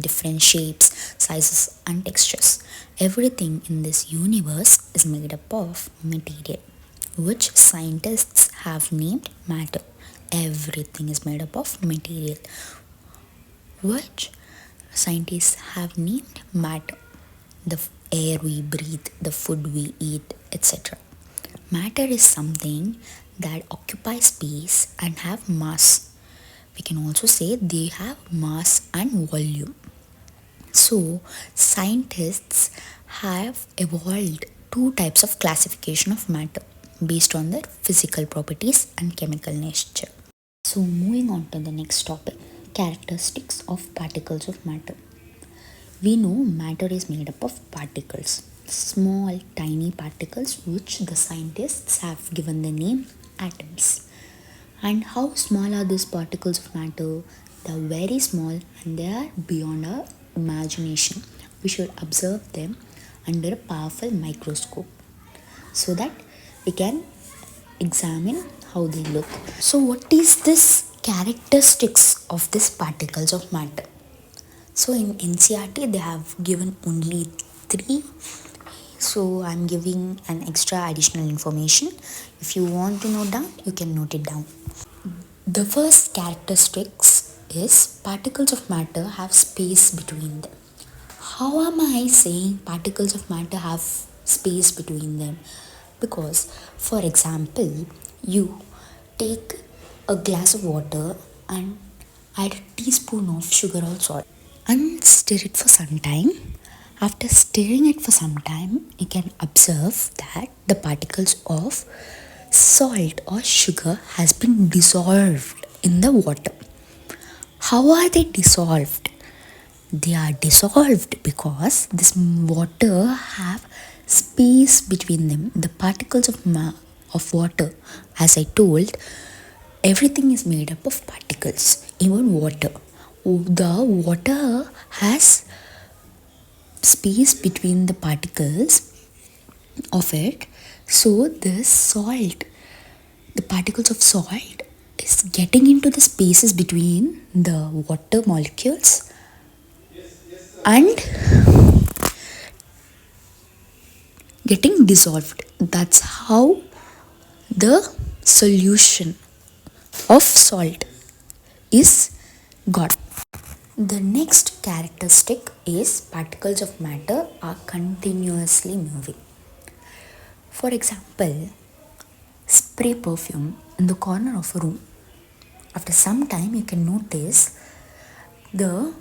different shapes, sizes, and textures. Everything in this universe is made up of material, which scientists have named matter. Everything is made up of material, which scientists have named matter. The air we breathe, the food we eat, etc. Matter is something that occupies space and have mass. We can also say they have mass and volume. So, scientists have evolved two types of classification of matter based on their physical properties and chemical nature. So, moving on to the next topic, characteristics of particles of matter. We know matter is made up of particles, small, tiny particles, which the scientists have given the name atoms. And how small are these particles of matter? They are very small and they are beyond our imagination. We should observe them under a powerful microscope so that we can examine how they look. So, what is this characteristics of these particles of matter? So, in NCRT, they have given only three. So, I'm giving an extra additional information. If you want to note down, you can note it down. The first characteristics is particles of matter have space between them. How am I saying particles of matter have space between them? Because, for example, you take a glass of water and add a teaspoon of sugar or salt and stir it for some time. After stirring it for some time, you can observe that the particles of salt or sugar has been dissolved in the water. How are they dissolved? They are dissolved because this water have space between them. The particles of water, as I told, everything is made up of particles, even water. The water has space between the particles of it, so this salt, the particles of salt, is getting into the spaces between the water molecules and getting dissolved. That's how the solution of salt is got. The next characteristic is particles of matter are continuously moving. For example, spray perfume in the corner of a room. After some time, you can notice the